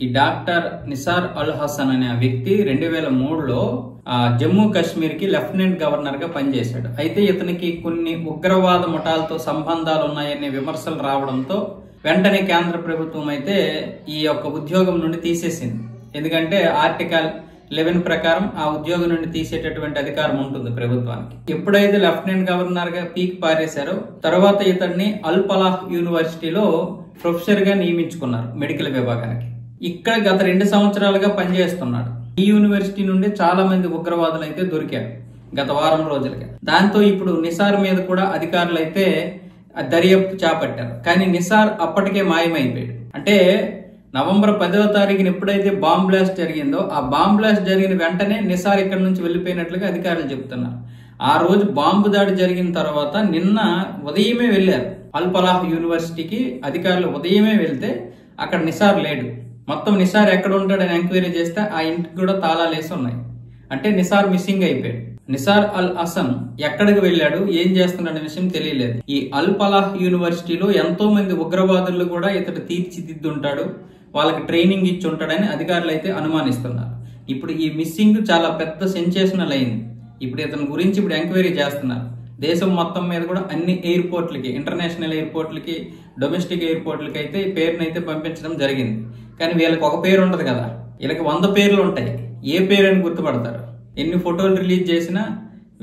ఈ డాక్టర్ నిసార్ అల్ హసన్ అనే వ్యక్తి 2003లో జమ్మూ కాశ్మీర్ కి లెఫ్టినెంట్ గవర్నర్ గా పనిచేశాడు. అయితే ఇతనికి కొన్ని ఉగ్రవాద ముఠాలతో సంబంధాలు ఉన్నాయనే విమర్శలు రావడంతో వెంటనే కేంద్ర ప్రభుత్వం అయితే ఈ యొక్క ఉద్యోగం నుండి తీసేసింది. ఎందుకంటే ఆర్టికల్ 11 ప్రకారం ఆ ఉద్యోగం నుండి తీసేటటువంటి అధికారం ఉంటుంది ప్రభుత్వానికి. ఎప్పుడైతే లెఫ్టినెంట్ గవర్నర్ గా పీక్ పారేశారో తర్వాత ఇతన్ని అల్ ఫలాహ్ యూనివర్సిటీలో ప్రొఫెసర్ గా నియమించుకున్నారు మెడికల్ విభాగానికి. ఇక్కడ గత 2 సంవత్సరాలుగా పనిచేస్తున్నాడు. ఈ యూనివర్సిటీ నుండి చాలా మంది ఉగ్రవాదులు అయితే దొరికారు గత వారం రోజులుగా. దాంతో ఇప్పుడు నిసార్ మీద కూడా అధికారులు అయితే దర్యాప్తు చేపట్టారు. కానీ నిసార్ అప్పటికే మాయమైపోయాడు. అంటే నవంబర్ 10వ తారీఖున ఎప్పుడైతే బాంబ్ బ్లాస్ట్ జరిగిందో ఆ బాంబ్ బ్లాస్ట్ జరిగిన వెంటనే నిసార్ ఇక్కడ నుంచి వెళ్లిపోయినట్లుగా అధికారులు చెబుతున్నారు. ఆ రోజు బాంబు దాడి జరిగిన తర్వాత నిన్న ఉదయమే వెళ్లారు అల్ ఫలాహ్ యూనివర్సిటీకి అధికారులు. ఉదయమే వెళ్తే అక్కడ నిసార్ లేడు. మొత్తం నిసార్ ఎక్కడ ఉంటాడని ఎంక్వైరీ చేస్తే ఆ ఇంటికి కూడా తాళాలు వేసి ఉన్నాయి. అంటే నిసార్ మిస్సింగ్ అయిపోయాడు. నిసార్ అల్ హసన్ ఎక్కడికి వెళ్ళాడు, ఏం చేస్తున్నాడు విషయం తెలియలేదు. ఈ అల్ ఫలాహ్ యూనివర్సిటీలో ఎంతో మంది ఉగ్రవాదులు కూడా ఇతడు తీర్చిదిద్దుంటాడు, వాళ్ళకి ట్రైనింగ్ ఇచ్చి ఉంటాడని అధికారులు అయితే అనుమానిస్తున్నారు. ఇప్పుడు ఈ మిస్సింగ్ చాలా పెద్ద సెన్సేషనల్ అయింది. ఇప్పుడు ఇతని గురించి ఇప్పుడు ఎంక్వైరీ చేస్తున్నారు. దేశం మొత్తం మీద కూడా అన్ని ఎయిర్పోర్ట్లకి, ఇంటర్నేషనల్ ఎయిర్పోర్ట్లకి, డొమెస్టిక్ ఎయిర్పోర్ట్లకి అయితే పేరునైతే పంపించడం జరిగింది. కానీ వీళ్ళకి ఒక పేరు ఉండదు కదా, వీళ్ళకి 100 పేర్లు ఉంటాయి. ఏ పేరు అని గుర్తుపడతారు? ఎన్ని ఫోటోలు రిలీజ్ చేసినా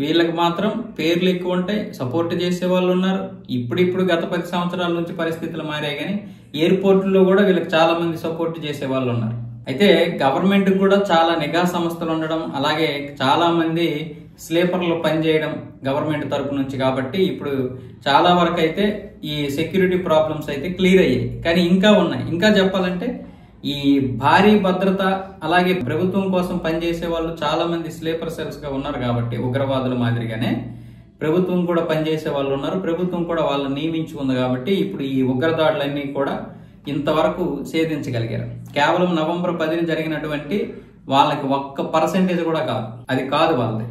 వీళ్ళకి మాత్రం పేర్లు ఎక్కువ ఉంటాయి. సపోర్ట్ చేసే వాళ్ళు ఉన్నారు. ఇప్పుడు గత 10 సంవత్సరాల నుంచి పరిస్థితులు మారాయి, కానీ ఎయిర్పోర్ట్లో కూడా వీళ్ళకి చాలా మంది సపోర్ట్ చేసే వాళ్ళు ఉన్నారు. అయితే గవర్నమెంట్ కూడా చాలా నిఘా సంస్థలు ఉండడం, అలాగే చాలా మంది స్లీపర్లు పనిచేయడం గవర్నమెంట్ తరపు నుంచి. కాబట్టి ఇప్పుడు చాలా వరకు అయితే ఈ సెక్యూరిటీ ప్రాబ్లమ్స్ అయితే క్లియర్ అయ్యాయి. కానీ ఇంకా ఉన్నాయి. ఇంకా చెప్పాలంటే ఈ భారీ భద్రత అలాగే ప్రభుత్వం కోసం పనిచేసే వాళ్ళు చాలా మంది స్లీపర్ సెల్స్ గా ఉన్నారు. కాబట్టి ఉగ్రవాదుల మాదిరిగానే ప్రభుత్వం కూడా పనిచేసే వాళ్ళు ఉన్నారు. ప్రభుత్వం కూడా వాళ్ళని నియమించుకుంది. కాబట్టి ఇప్పుడు ఈ ఉగ్రదాడులన్నీ కూడా ఇంతవరకు ఛేదించగలిగారు. కేవలం నవంబర్ 10న జరిగినటువంటి వాళ్ళకి 1% కూడా కాదు, అది కాదు వాళ్ళది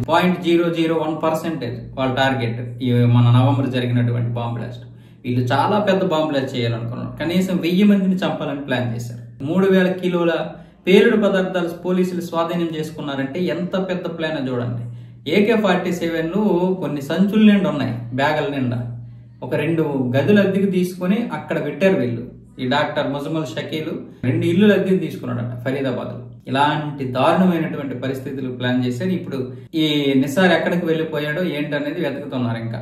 0.001% వాళ్ళ టార్గెట్. మన నవంబర్ జరిగినటువంటి బాంబ్ బ్లాస్ట్. వీళ్ళు చాలా పెద్ద బాంబ్ బ్లాస్ట్ చేయాలనుకున్నారు. కనీసం 1000 మందిని చంపాలని ప్లాన్ చేశారు. 3000 కిలోల పేలుడు పదార్థాలు పోలీసులు స్వాధీనం చేసుకున్నారంటే ఎంత పెద్ద ప్లాన్ చూడండి. AK-47 కొన్ని సంచుల నిండా ఉన్నాయి, బ్యాగుల నిండా. ఒక 2 గదులు అద్దెకు తీసుకుని అక్కడ పెట్టారు వీళ్ళు. ఈ డాక్టర్ ముజమల్ షకీల్ 2 ఇల్లులు అద్దెకు తీసుకున్నాడట ఫరీదాబాద్ లో. ఇలాంటి దారుణమైనటువంటి పరిస్థితులు ప్లాన్ చేశారు. ఇప్పుడు ఈ నిసార్ ఎక్కడికి వెళ్ళిపోయాడో ఏంటనేది వెతుకుతున్నారు ఇంకా.